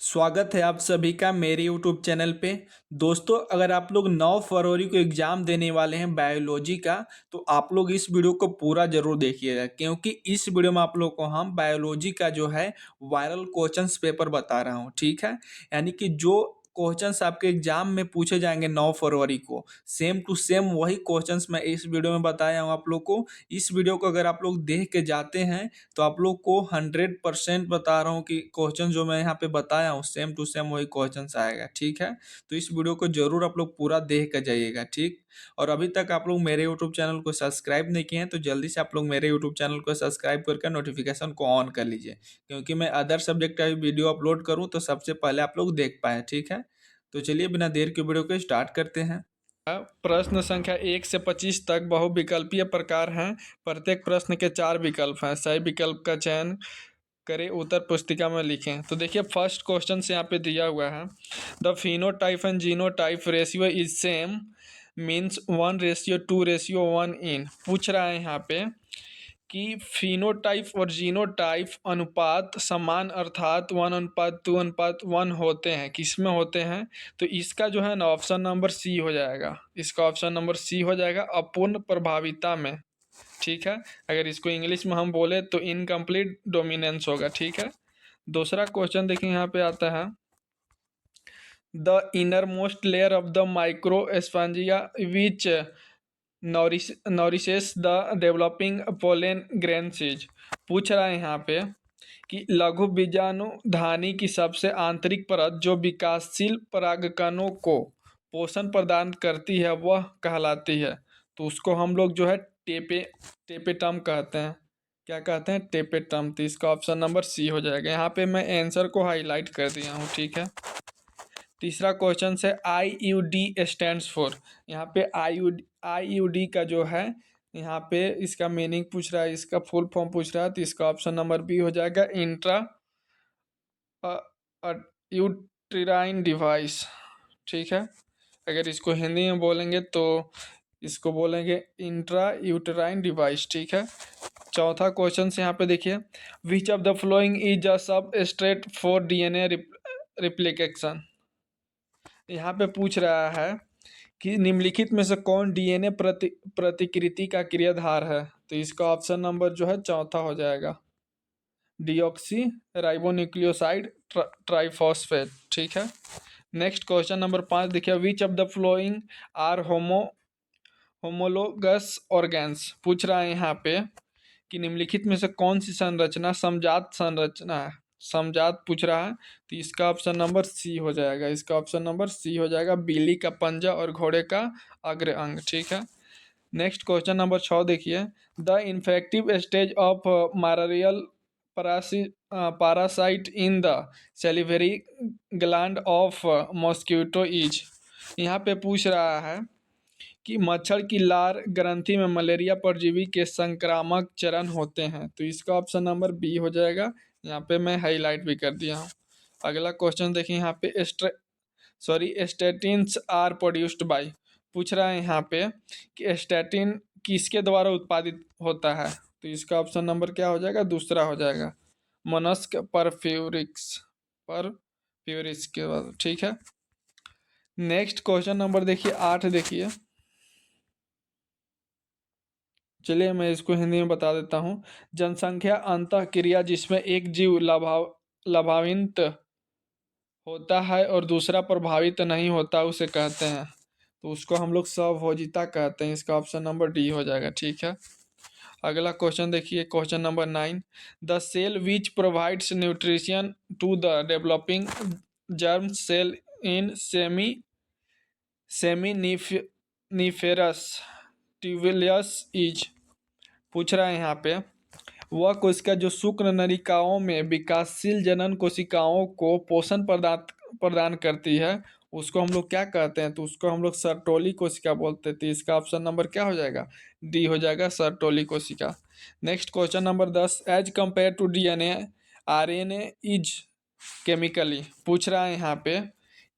स्वागत है आप सभी का मेरे यूट्यूब चैनल पे। दोस्तों, अगर आप लोग 9 फरवरी को एग्ज़ाम देने वाले हैं बायोलॉजी का, तो आप लोग इस वीडियो को पूरा ज़रूर देखिएगा, क्योंकि इस वीडियो में आप लोग को हम बायोलॉजी का जो है वायरल क्वेश्चंस पेपर बता रहा हूँ, ठीक है? यानी कि जो क्वेश्चंस आपके एग्जाम में पूछे जाएंगे 9 फरवरी को, सेम टू सेम वही क्वेश्चंस मैं इस वीडियो में बताया हूँ आप लोग को। इस वीडियो को अगर आप लोग देख के जाते हैं तो आप लोग को 100% बता रहा हूँ कि क्वेश्चन जो मैं यहाँ पे बताया हूँ सेम टू सेम वही क्वेश्चंस आएगा, ठीक है? तो इस वीडियो को जरूर आप लोग पूरा देख कर जाइएगा, ठीक? और अभी तक आप लोग मेरे यूट्यूब चैनल को सब्सक्राइब नहीं किए हैं तो जल्दी से आप लोग मेरे यूट्यूब चैनल को सब्सक्राइब करके नोटिफिकेशन को ऑन कर लीजिए, क्योंकि मैं अदर सब्जेक्ट का भी वीडियो अपलोड करूँ तो सबसे पहले आप लोग देख पाएँ, ठीक है? तो चलिए बिना देर के वीडियो को स्टार्ट करते हैं। प्रश्न संख्या 1 से 25 तक बहुविकल्पीय प्रकार हैं। प्रत्येक प्रश्न के 4 विकल्प हैं। सही विकल्प का चयन करें, उत्तर पुस्तिका में लिखें। तो देखिए फर्स्ट क्वेश्चन से यहाँ पे दिया हुआ है, the phenotype and genotype ratio is same means 1:2:1 इन। पूछ रहा है यहाँ पे कि फिनोटाइप और जीनोटाइप अनुपात समान अर्थात 1:2:1 होते हैं, किस में होते हैं? तो इसका जो है ना ऑप्शन नंबर सी हो जाएगा। इसका ऑप्शन नंबर सी हो जाएगा, अपूर्ण प्रभाविता में। ठीक है, अगर इसको इंग्लिश में हम बोले तो इनकम्प्लीट डोमिनेंस होगा। ठीक है, दूसरा क्वेश्चन देखिए यहाँ पे आता है, the inner most layer of the microsporangia which nourishes the developing pollen grains. पूछ रहा है यहाँ पे कि लघु बीजाणुधानी की सबसे आंतरिक परत जो विकासशील परागकणों को पोषण प्रदान करती है वह कहलाती है। तो उसको हम लोग जो है टेपेटम कहते हैं। क्या कहते हैं? टेपेटम। तो इसका ऑप्शन नंबर सी हो जाएगा। यहाँ पे मैं आंसर को हाईलाइट कर दिया हूँ। ठीक है, तीसरा क्वेश्चन से IUD स्टैंड्स फॉर। यहाँ पे IUD का जो है यहाँ पे इसका मीनिंग पूछ रहा है, इसका फुल फॉर्म पूछ रहा है। तो इसका ऑप्शन नंबर बी हो जाएगा, इंट्रा यूट्राइन डिवाइस। ठीक है, अगर इसको हिंदी में बोलेंगे तो इसको बोलेंगे इंट्रा यूट्राइन डिवाइस। ठीक है, चौथा क्वेश्चन से यहाँ पे देखिए, which of the following is a substrate for DNA replication. यहाँ पे पूछ रहा है कि निम्नलिखित में से कौन DNA प्रतिकृति का क्रियाधार है? तो इसका ऑप्शन नंबर जो है चौथा हो जाएगा, डिऑक्सी राइबोन्यूक्लियोसाइड ट्राइफॉस्फेट। ठीक है, नेक्स्ट क्वेश्चन नंबर 5 देखिए, which of the following are homologous organs. पूछ रहा है यहाँ पे कि निम्नलिखित में से कौन सी संरचना समजात संरचना है? समजात पूछ रहा है। तो इसका ऑप्शन नंबर सी हो जाएगा। इसका ऑप्शन नंबर सी हो जाएगा, बिल्ली का पंजा और घोड़े का अग्र अंग। ठीक है, नेक्स्ट क्वेश्चन नंबर 6 देखिए, the infective stage of malarial parasite in the salivary gland of mosquito is. यहाँ पे पूछ रहा है कि मच्छर की लार ग्रंथि में मलेरिया परजीवी के संक्रामक चरण होते हैं। तो इसका ऑप्शन नंबर बी हो जाएगा। यहाँ पे मैं हाईलाइट भी कर दिया हूँ। अगला क्वेश्चन देखिए, यहाँ पे स्टेटिन्स आर प्रोड्यूस्ड बाय। पूछ रहा है यहाँ पे कि स्टेटिन किसके द्वारा उत्पादित होता है? तो इसका ऑप्शन नंबर क्या हो जाएगा? दूसरा हो जाएगा, मोनस्क परफ्यूरिक्स के बाद। ठीक है, नेक्स्ट क्वेश्चन नंबर देखिए 8 देखिए, चलिए मैं इसको हिंदी में बता देता हूँ। जनसंख्या अंतःक्रिया जिसमें एक जीव लाभान्वित होता है और दूसरा प्रभावित नहीं होता उसे कहते हैं। तो उसको हम लोग स्वभोजिता कहते हैं। इसका ऑप्शन नंबर डी हो जाएगा। ठीक है, अगला क्वेश्चन देखिए, question number 9, the cell which provides nutrition to the developing germ cell in seminiferous tubules is. पूछ रहा है यहाँ पे, वह कोशिका जो शुक्र नलिकाओं में विकासशील जनन कोशिकाओं को पोषण प्रदान करती है उसको हम लोग क्या कहते हैं? तो उसको हम लोग सर्टोली कोशिका बोलते थे। इसका ऑप्शन नंबर क्या हो जाएगा? डी हो जाएगा, सर्टोली कोशिका। Next question number 10, as compared to DNA RNA is chemically. पूछ रहा है यहाँ पे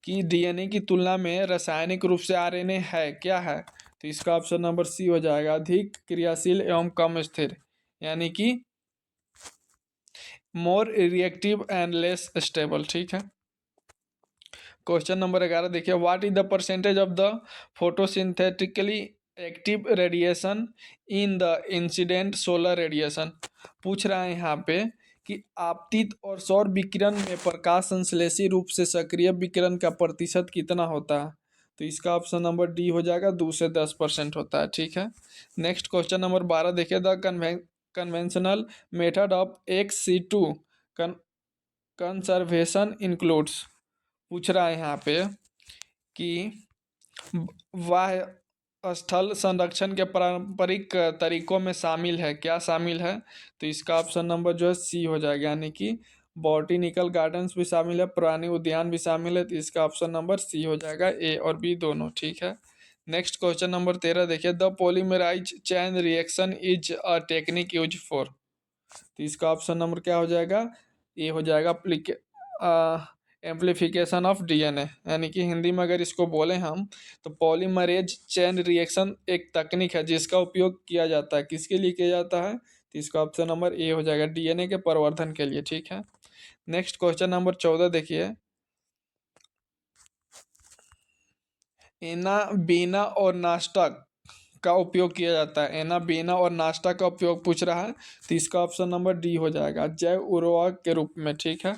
कि DNA की तुलना में रासायनिक रूप से RNA है क्या है? तो इसका ऑप्शन नंबर सी हो जाएगा, अधिक क्रियाशील एवं कम स्थिर, यानी कि more reactive and less stable. ठीक है, क्वेश्चन नंबर 11 देखिए, what is the percentage of the photosynthetically active radiation in the incident solar radiation. पूछ रहा है यहाँ पे कि आपतित और सौर विकिरण में प्रकाश संश्लेषी रूप से सक्रिय विकिरण का प्रतिशत कितना होता है। तो इसका ऑप्शन नंबर डी हो जाएगा, 2 से 10% होता है। ठीक है। नेक्स्ट क्वेश्चन नंबर 12 देखिए, the conventional method of XC2 conservation includes. पूछ रहा है यहाँ पे कि वह स्थल संरक्षण के पारंपरिक तरीकों में शामिल है, क्या शामिल है। तो इसका ऑप्शन नंबर जो है सी हो जाएगा, यानी कि बॉटनिकल गार्डन्स भी शामिल है, पुरानी उद्यान भी शामिल है। तो इसका ऑप्शन नंबर सी हो जाएगा, ए और बी दोनों। ठीक है। नेक्स्ट क्वेश्चन नंबर 13 देखिए, the polymerase chain reaction is a technique use for. तो इसका ऑप्शन नंबर क्या हो जाएगा, ए हो जाएगा, एम्प्लीफिकेशन ऑफ डीएनए। यानी कि हिंदी में अगर इसको बोले हम, तो पॉलीमरेज चेन रिएक्शन एक तकनीक है जिसका उपयोग किया जाता है, किसके लिए किया जाता है। तो इसका ऑप्शन नंबर ए हो जाएगा, डीएनए के परिवर्धन के लिए। ठीक है। नेक्स्ट क्वेश्चन नंबर 14 देखिए, एना बीना और नास्टक का उपयोग किया जाता है। एना बीना और नास्टा का उपयोग पूछ रहा है। तो इसका ऑप्शन नंबर डी हो जाएगा, जैव उर्वरक के रूप में। ठीक है।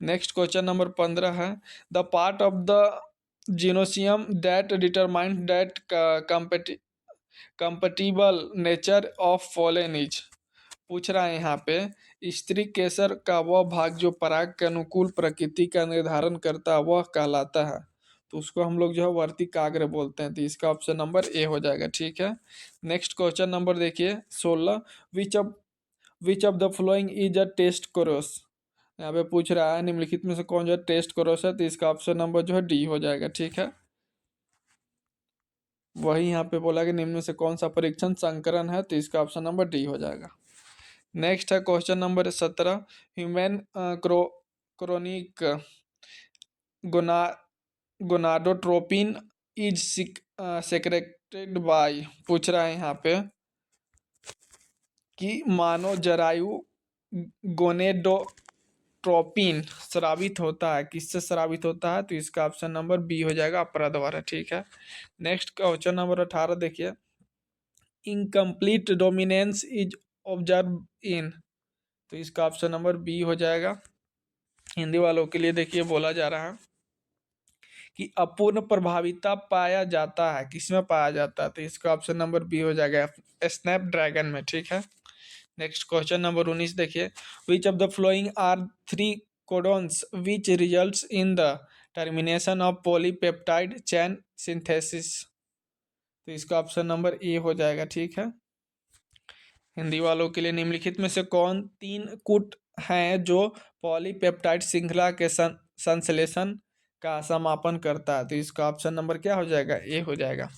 नेक्स्ट क्वेश्चन नंबर 15 है, the part of the gynoecium that determine that compatible nature of pollen is. पूछ रहा है यहाँ पे, स्त्री केसर का वह भाग जो पराग के अनुकूल प्रकृति का निर्धारण करता है वह कहलाता है। तो उसको हम लोग जो है वर्ती काग्र बोलते हैं। तो इसका ऑप्शन नंबर ए हो जाएगा। ठीक है। नेक्स्ट क्वेश्चन नंबर देखिए 16, which of the following is a test cross. यहाँ पे पूछ रहा है निम्नलिखित में से कौन जो है टेस्ट कोरोस है। तो इसका ऑप्शन नंबर जो है डी हो जाएगा। ठीक है। वही यहाँ पे बोला कि निम्न में से कौन सा परीक्षण संकरण है। तो इसका ऑप्शन नंबर डी हो जाएगा। नेक्स्ट है question number 17, human chronic gonna gonadotropin is secreted bye. पूछ रहा है यहाँ पे कि मानव जरायु गोनेडोट्रोपिन स्रावित होता है, किससे स्रावित होता है। तो इसका ऑप्शन नंबर बी हो जाएगा, अपरा द्वारा। ठीक है। नेक्स्ट क्वेश्चन नंबर 18 देखिए, incomplete dominance is observe in. तो इसका ऑप्शन नंबर बी हो जाएगा। हिंदी वालों के लिए देखिए बोला जा रहा है कि अपूर्ण प्रभाविता पाया जाता है, किसमें पाया जाता है। तो इसका ऑप्शन नंबर बी हो जाएगा, स्नैपड्रैगन में। ठीक है। नेक्स्ट क्वेश्चन नंबर 19 देखिए, which of the following are three codons which results in the termination of polypeptide chain synthesis. तो इसका ऑप्शन नंबर ए हो जाएगा। ठीक है। हिंदी वालों के लिए, निम्नलिखित में से कौन तीन कूट हैं जो पॉलीपेप्टाइड श्रृंखला के संश्लेषण का समापन करता है। तो इसका ऑप्शन नंबर क्या हो जाएगा, ए हो जाएगा।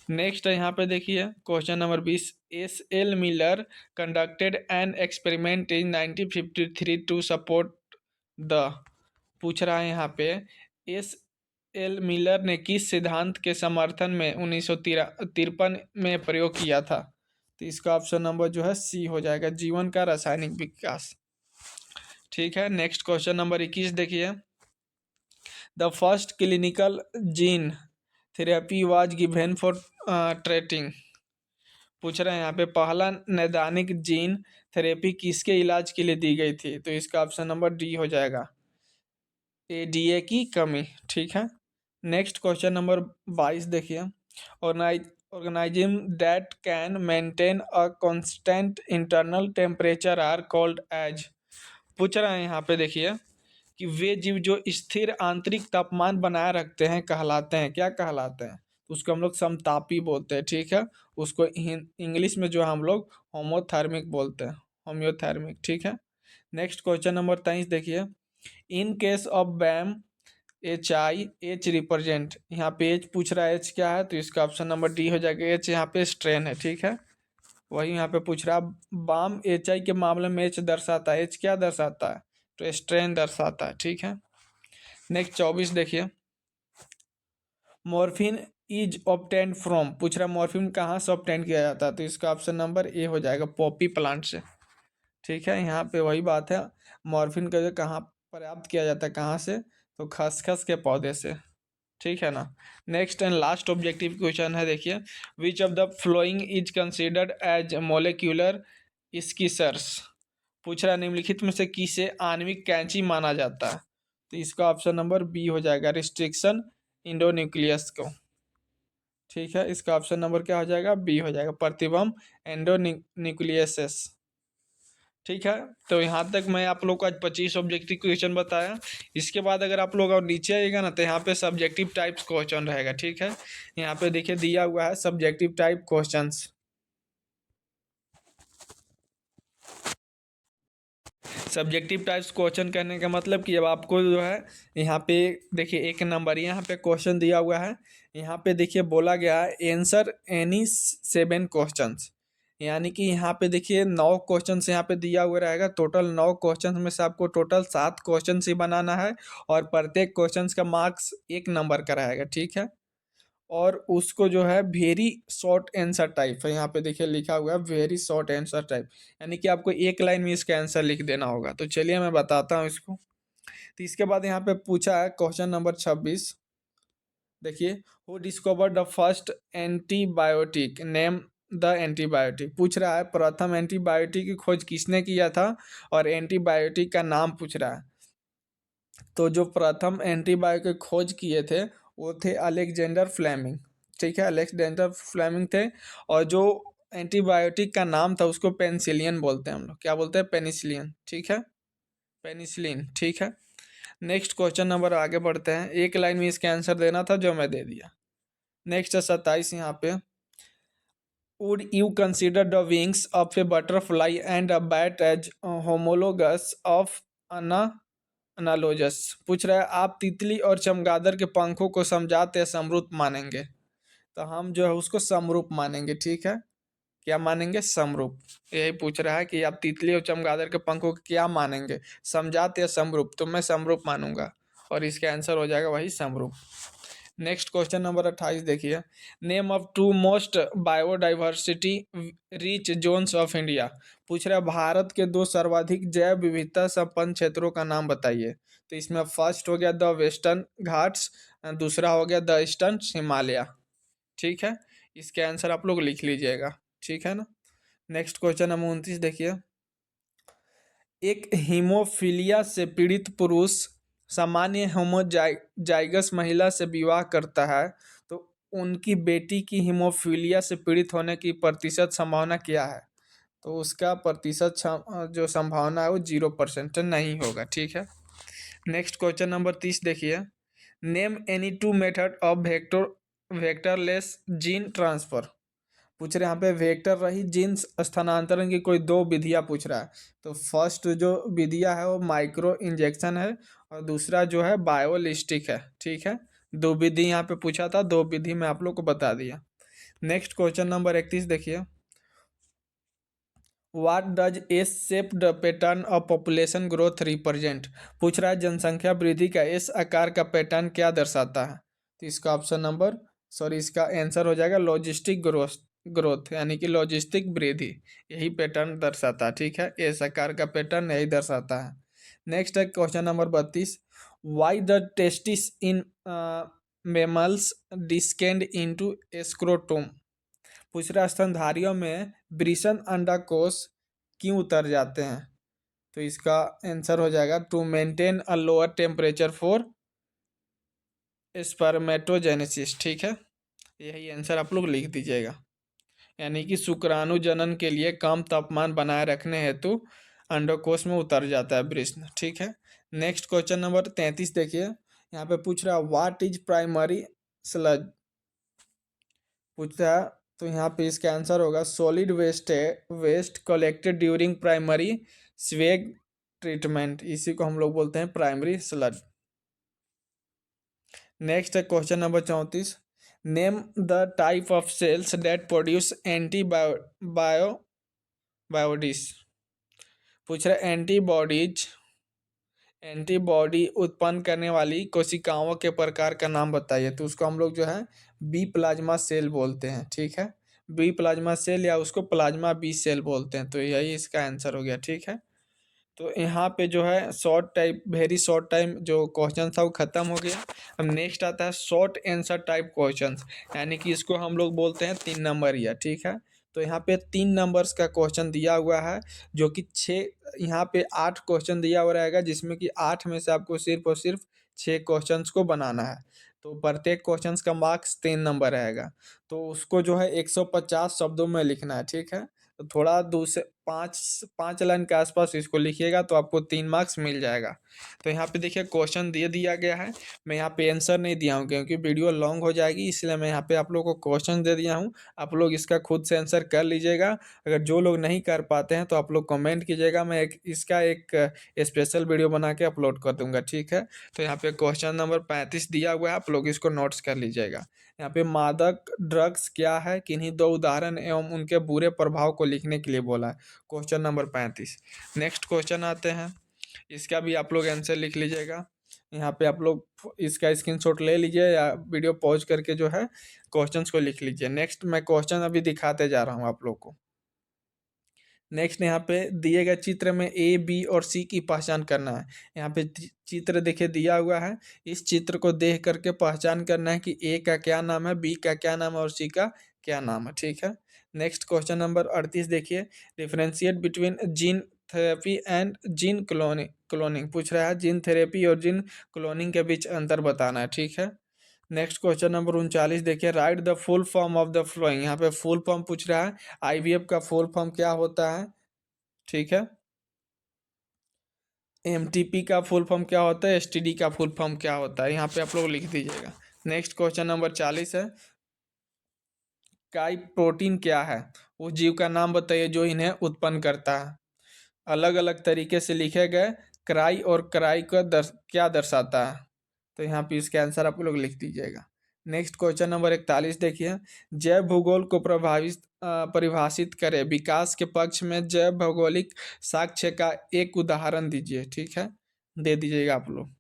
नेक्स्ट है यहाँ पे देखिए question number 20, S.L. Miller conducted an experiment in 1953 to support the. पूछ रहा है यहाँ पे, S.L. मिलर ने किस सिद्धांत के समर्थन में 1953 में प्रयोग किया था। तो इसका ऑप्शन नंबर जो है सी हो जाएगा, जीवन का रासायनिक विकास। ठीक है। नेक्स्ट क्वेश्चन नंबर 21 देखिए, the first clinical gene therapy was given for treating. पूछ रहे हैं यहाँ पे, पहला नैदानिक जीन थेरेपी किसके इलाज के लिए दी गई थी। तो इसका ऑप्शन नंबर डी हो जाएगा, एडीए की कमी। ठीक है। नेक्स्ट क्वेश्चन नंबर 22 देखिए, organism that can maintain a constant internal temperature are called as. पूछ रहे हैं यहाँ पे देखिए कि वे जीव जो स्थिर आंतरिक तापमान बनाए रखते हैं कहलाते हैं, क्या कहलाते हैं। तो उसको हम लोग समतापी बोलते हैं। ठीक है। उसको इंग्लिश में जो हम लोग होमोथर्मिक बोलते हैं, होम्योथर्मिक। ठीक है। नेक्स्ट क्वेश्चन नंबर 23 देखिए, in case of Bam HI H represent. यहाँ पे एच पूछ रहा है, एच क्या है। तो इसका ऑप्शन नंबर डी हो जाएगा, एच यहाँ पे स्ट्रेन है। ठीक है। वही यहाँ पे पूछ रहा है, बाम HI के मामले में एच दर्शाता है, एच क्या दर्शाता है। तो स्ट्रेन दर्शाता है। ठीक है। नेक्स्ट 24 देखिए, मॉर्फिन इज ऑब्टेन फ्रॉम। पूछ रहा है मॉर्फिन कहाँ से ऑब्टेन किया जाता है। तो इसका ऑप्शन नंबर ए हो जाएगा, पॉपी प्लांट से। ठीक है। यहाँ पे वही बात है, मॉर्फिन का जो कहाँ प्राप्त किया जाता है, कहाँ से। तो खसखस के पौधे से, ठीक है ना। Next and last objective question है, देखिए, which of the following is considered as molecular scissors. पूछ रहा है निम्नलिखित में से किसे आणविक कैंची माना जाता है। तो इसका ऑप्शन नंबर बी हो जाएगा, रिस्ट्रिक्शन इंडोन्यूक्लियस को। ठीक है, इसका ऑप्शन नंबर क्या हो जाएगा, बी हो जाएगा, प्रतिबंब एंडोन्यूक्लियस। ठीक है, तो यहाँ तक मैं आप लोग को आज 25 ऑब्जेक्टिव क्वेश्चन बताया। इसके बाद अगर आप लोग और नीचे आएगा ना, तो यहाँ पे सब्जेक्टिव टाइप्स क्वेश्चन रहेगा। ठीक है, यहाँ पे देखिए दिया हुआ है subjective type questions. Subjective types question कहने का मतलब कि अब आपको जो है यहाँ पे देखिए एक नंबर यहाँ पे क्वेश्चन दिया हुआ है। यहाँ पे देखिए बोला गया है आंसर एनी 7 क्वेश्चंस, यानी कि यहाँ पे देखिए 9 क्वेश्चंस यहाँ पे दिया हुआ रहेगा। टोटल 9 क्वेश्चंस में से आपको टोटल 7 क्वेश्चंस ही बनाना है, और प्रत्येक क्वेश्चंस का मार्क्स 1 नंबर का रहेगा। ठीक है, और उसको जो है वेरी शॉर्ट आंसर टाइप है, यहाँ पे देखिए लिखा हुआ है वेरी शॉर्ट आंसर टाइप, यानी कि आपको एक लाइन में इसका आंसर लिख देना होगा। तो चलिए मैं बताता हूँ इसको। तो इसके बाद यहाँ पे पूछा है क्वेश्चन नंबर 26, देखिए, who discover the first antibiotic, name the antibiotic. पूछ रहा है प्रथम एंटीबायोटिक की खोज किसने किया था, और एंटीबायोटिक का नाम पूछ रहा है। तो जो प्रथम एंटीबायोटिक खोज किए थे वो थे अलेक्जेंडर फ्लेमिंग। ठीक है, अलेक्जेंडर फ्लेमिंग थे, और जो एंटीबायोटिक का नाम था उसको पेनिसिलिन बोलते हैं हम लोग। क्या बोलते हैं, पेनिसिलिन। ठीक है, पेनिसिलिन। ठीक है, नेक्स्ट क्वेश्चन नंबर आगे बढ़ते हैं। एक लाइन में इसका आंसर देना था जो मैं दे दिया। नेक्स्ट है 27 यहाँ पे, would you consider the wings of a butterfly and a bat as homologous of analogous. पूछ रहा है आप तितली और चमगादड़ के पंखों को समझाते या समरूप मानेंगे। तो हम जो है उसको समरूप मानेंगे। ठीक है, क्या मानेंगे, समरूप। यही पूछ रहा है कि आप तितली और चमगादड़ के पंखों को क्या मानेंगे, समझाते या समरूप। तो मैं समरूप मानूंगा, और इसका आंसर हो जाएगा वही समरूप। नेक्स्ट क्वेश्चन नंबर 28 देखिए, name of two most biodiversity rich zones of India. पूछ रहा है भारत के 2 सर्वाधिक जैव विविधता संपन्न क्षेत्रों का नाम बताइए। तो इसमें फर्स्ट हो गया द वेस्टर्न घाट्स, दूसरा हो गया द ईस्टर्न हिमालय। ठीक है, इसके आंसर आप लोग लिख लीजिएगा। ठीक है ना। नेक्स्ट क्वेश्चन नंबर 29 देखिए, एक हीमोफीलिया से पीड़ित पुरुष सामान्य होमोजाइगस महिला से विवाह करता है, तो उनकी बेटी की हीमोफीलिया से पीड़ित होने की प्रतिशत संभावना क्या है। तो उसका प्रतिशत जो संभावना है वो 0% नहीं होगा। ठीक है, नेक्स्ट क्वेश्चन नंबर 30 देखिए, name any two method of vectorless gene transfer. पूछ रहे हैं यहाँ पे वेक्टर रहित जीन स्थानांतरण की कोई 2 विधियाँ पूछ रहा है। तो फर्स्ट जो विधियाँ है वो माइक्रो इंजेक्शन है, और दूसरा जो है बायोलिस्टिक है। ठीक है, 2 विधि यहाँ पे पूछा था, 2 विधि में आप लोग को बता दिया। नेक्स्ट क्वेश्चन नंबर 31 देखिए, what does S shape the pattern of population growth represent. पूछ रहा है जनसंख्या वृद्धि का एस आकार का पैटर्न क्या दर्शाता है। तो इसका ऑप्शन नंबर, सॉरी, इसका आंसर हो जाएगा लॉजिस्टिक ग्रोथ। ग्रोथ यानी कि लॉजिस्टिक वृद्धि, यही पैटर्न दर्शाता है। ठीक है, एस आकार का पैटर्न यही दर्शाता है। नेक्स्ट है question number 32, why the testis in mammals descend into scrotum. पूछ रहा है स्तनधारियों में वृषण अंडाकोश क्यों उतर जाते हैं। तो इसका आंसर हो जाएगा to maintain a lower temperature for spermatogenesis. ठीक है, यही आंसर आप लोग लिख दीजिएगा, यानी कि शुक्राणु जनन के लिए कम तापमान बनाए रखने हेतु अंडकोश में उतर जाता है वृषण। ठीक है, नेक्स्ट क्वेश्चन नंबर 33 देखिए, यहाँ पे पूछ रहा है व्हाट इज प्राइमरी स्लज। पूछता है, तो यहाँ पे इसका आंसर होगा सॉलिड वेस्ट है, waste collected during primary sewage treatment, इसी को हम लोग बोलते हैं प्राइमरी स्लज। नेक्स्ट है question number 34, name the type of cells that produce बायोडीज। पूछ रहा है एंटीबॉडी उत्पन्न करने वाली कोशिकाओं के प्रकार का नाम बताइए। तो उसको हम लोग जो है बी प्लाज्मा सेल बोलते हैं। ठीक है, बी प्लाज्मा सेल, या उसको प्लाज्मा बी सेल बोलते हैं। तो यही इसका आंसर हो गया। ठीक है, तो यहाँ पे जो है short type very short time जो क्वेश्चन था वो ख़त्म हो गया। अब नेक्स्ट आता है शॉर्ट आंसर टाइप क्वेश्चंस, यानी कि इसको हम लोग बोलते हैं 3 नंबरिया, ठीक है। तो यहाँ पे 3 नंबर्स का क्वेश्चन दिया हुआ है, जो कि 6, यहाँ पे 8 क्वेश्चन दिया हुआ रहेगा, जिसमें कि 8 में से आपको सिर्फ और सिर्फ 6 क्वेश्चंस को बनाना है। तो प्रत्येक क्वेश्चंस का मार्क्स 3 नंबर रहेगा। तो उसको जो है 150 शब्दों में लिखना है, ठीक है। तो थोड़ा 2 से 5 लाइन के आसपास इसको लिखिएगा तो आपको 3 मार्क्स मिल जाएगा। तो यहाँ पे देखिए क्वेश्चन दे दिया गया है। मैं यहाँ पे आंसर नहीं दिया हूँ क्योंकि वीडियो लॉन्ग हो जाएगी, इसलिए मैं यहाँ पे आप लोगों को क्वेश्चन दे दिया हूँ। आप लोग इसका खुद से आंसर कर लीजिएगा। अगर जो लोग नहीं कर पाते हैं तो आप लोग कमेंट कीजिएगा, मैं इसका एक स्पेशल वीडियो बना के अपलोड कर दूंगा, ठीक है। तो यहाँ पे क्वेश्चन नंबर 35 दिया हुआ है, आप लोग इसको नोट्स कर लीजिएगा। यहाँ पे मादक ड्रग्स क्या है, किन्हीं 2 उदाहरण एवं उनके बुरे प्रभाव को लिखने के लिए बोला है। Question number 35। नेक्स्ट क्वेश्चन आते हैं, इसका भी आप लोग आंसर लिख लीजिएगा। यहाँ पे आप लोग इसका स्क्रीनशॉट ले लीजिए या वीडियो पॉज करके जो है क्वेश्चंस को लिख लीजिए। नेक्स्ट मैं क्वेश्चन अभी दिखाते जा रहा हूँ आप लोग को। नेक्स्ट यहाँ पे दिए गए चित्र में ए बी और सी की पहचान करना है। यहाँ पे चित्र देखिए दिया हुआ है, इस चित्र को देख करके पहचान करना है कि ए का क्या नाम है, बी का क्या नाम है और सी का क्या नाम है, ठीक है। नेक्स्ट क्वेश्चन नंबर 38 देखिए, differentiate between gene therapy and gene cloning cloning पूछ रहा है। जीन थेरेपी और जीन क्लोनिंग के बीच अंतर बताना है, ठीक है। नेक्स्ट क्वेश्चन नंबर 39 देखिए, right the full form of the flowing. यहाँ पे फुल फॉर्म पूछ रहा है, आईवीएफ का फुल फॉर्म क्या होता है, ठीक है। एमटीपी का फुल फॉर्म क्या होता है, एसटीडी का फुल फॉर्म क्या होता है, यहाँ पे आप लोग लिख दीजिएगा। नेक्स्ट क्वेश्चन नंबर 40 है, काई प्रोटीन क्या है, उस जीव का नाम बताइए जो इन्हें उत्पन्न करता है। अलग अलग तरीके से लिखे गए क्राई और क्राई का क्या दर्शाता है, तो यहाँ पे इसका आंसर आप लोग लिख दीजिएगा। नेक्स्ट क्वेश्चन नंबर 41 देखिए, जैव भूगोल को परिभाषित करें, विकास के पक्ष में जैव भौगोलिक साक्ष्य का एक उदाहरण दीजिए, ठीक है, दे दीजिएगा आप लोग।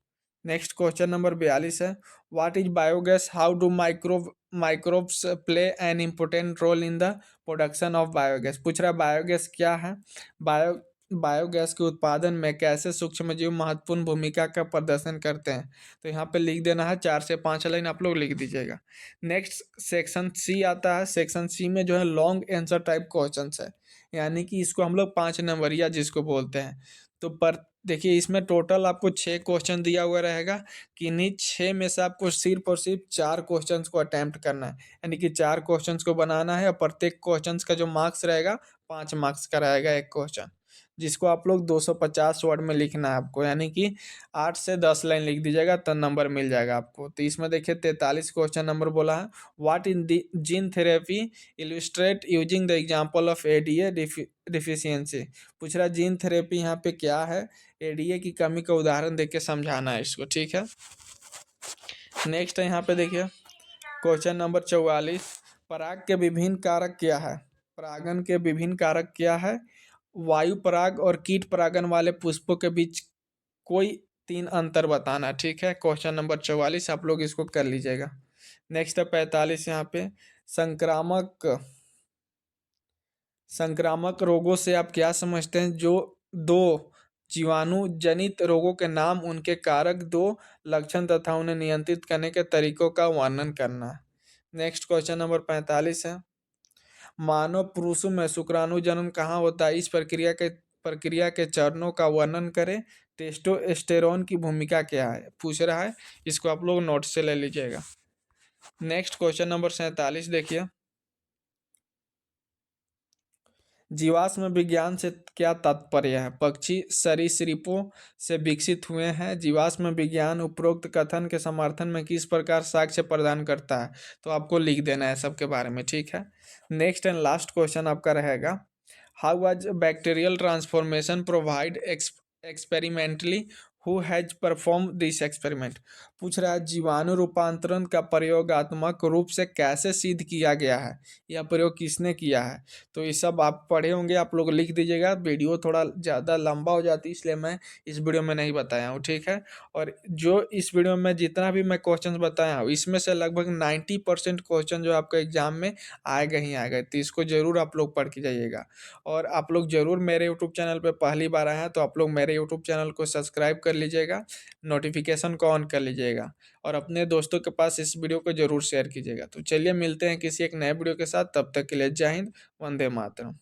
नेक्स्ट क्वेश्चन नंबर 42 है, what is biogas, how do microbes play an important role in the production of biogas. पूछ रहा है बायोगैस क्या है, बायो बायोगैस के उत्पादन में कैसे सूक्ष्मजीव महत्वपूर्ण भूमिका का प्रदर्शन करते हैं। तो यहाँ पे लिख देना है, 4 से 5 लाइन आप लोग लिख दीजिएगा। नेक्स्ट सेक्शन सी आता है, सेक्शन सी में जो है लॉन्ग आंसर टाइप क्वेश्चन है, यानी कि इसको हम लोग 5 नंबरिया जिसको बोलते हैं। तो पर देखिए इसमें टोटल आपको 6 क्वेश्चन दिया हुआ रहेगा, किन्हीं 6 में से आपको सिर्फ और सिर्फ 4 क्वेश्चंस को अटेम्प्ट करना है, यानी कि 4 क्वेश्चंस को बनाना है और प्रत्येक क्वेश्चंस का जो मार्क्स रहेगा 5 मार्क्स का रहेगा एक क्वेश्चन, जिसको आप लोग 250 वर्ड में लिखना है आपको, यानी कि 8 से 10 लाइन लिख दीजिएगा तो नंबर मिल जाएगा आपको। तो इसमें देखिए 43 क्वेश्चन नंबर बोला है, what in the gene therapy illustrate using the example of ADA deficiency. पूछ रहा जीन थेरेपी यहाँ पे क्या है, एडीए की कमी का उदाहरण देके समझाना है इसको, ठीक है। नेक्स्ट है यहाँ पे देखिए क्वेश्चन नंबर 44, पराग के विभिन्न कारक क्या है, परागन के विभिन्न कारक क्या है, वायु पराग और कीट परागन वाले पुष्पों के बीच कोई 3 अंतर बताना, ठीक है। क्वेश्चन नंबर 44 आप लोग इसको कर लीजिएगा। नेक्स्ट है 45, यहाँ पे संक्रामक संक्रामक रोगों से आप क्या समझते हैं, जो 2 जीवाणु जनित रोगों के नाम, उनके कारक, 2 लक्षण तथा उन्हें नियंत्रित करने के तरीकों का वर्णन करना है। नेक्स्ट क्वेश्चन नंबर 45 है, मानव पुरुषों में शुक्राणु जन्म कहाँ होता है, इस प्रक्रिया के चरणों का वर्णन करें, टेस्टोस्टेरोन की भूमिका क्या है, पूछ रहा है, इसको आप लोग नोट से ले लीजिएगा। नेक्स्ट क्वेश्चन नंबर 47 देखिए, जीवाश्म विज्ञान से क्या तात्पर्य है, पक्षी सरीसृपों से विकसित हुए हैं। जीवाश्म विज्ञान उपरोक्त कथन के समर्थन में किस प्रकार साक्ष्य प्रदान करता है, तो आपको लिख देना है सबके बारे में, ठीक है। नेक्स्ट एंड लास्ट क्वेश्चन आपका रहेगा, how was bacterial transformation provide experimentally who has perform this experiment. पूछ रहा है जीवाणु रूपांतरण का प्रयोगात्मक रूप से कैसे सिद्ध किया गया है, यह प्रयोग किसने किया है। तो ये सब आप पढ़े होंगे, आप लोग लिख दीजिएगा। वीडियो थोड़ा ज़्यादा लंबा हो जाती है इसलिए मैं इस वीडियो में नहीं बताया हूँ, ठीक है। और जो इस वीडियो में जितना भी मैं क्वेश्चन बताया हूँ इसमें से लगभग 90% क्वेश्चन जो आपका एग्जाम में आएगा ही आएगा, तो इसको ज़रूर आप लोग पढ़ के जाइएगा। और आप लोग ज़रूर मेरे यूट्यूब चैनल पे पहली बार आए हैं तो आप लोग मेरे यूट्यूब चैनल को सब्सक्राइब कर लीजिएगा, नोटिफिकेशन को ऑन कर लीजिएगा और अपने दोस्तों के पास इस वीडियो को ज़रूर शेयर कीजिएगा। तो चलिए मिलते हैं किसी एक नए वीडियो के साथ, तब तक के लिए जय हिंद, वंदे मातरम।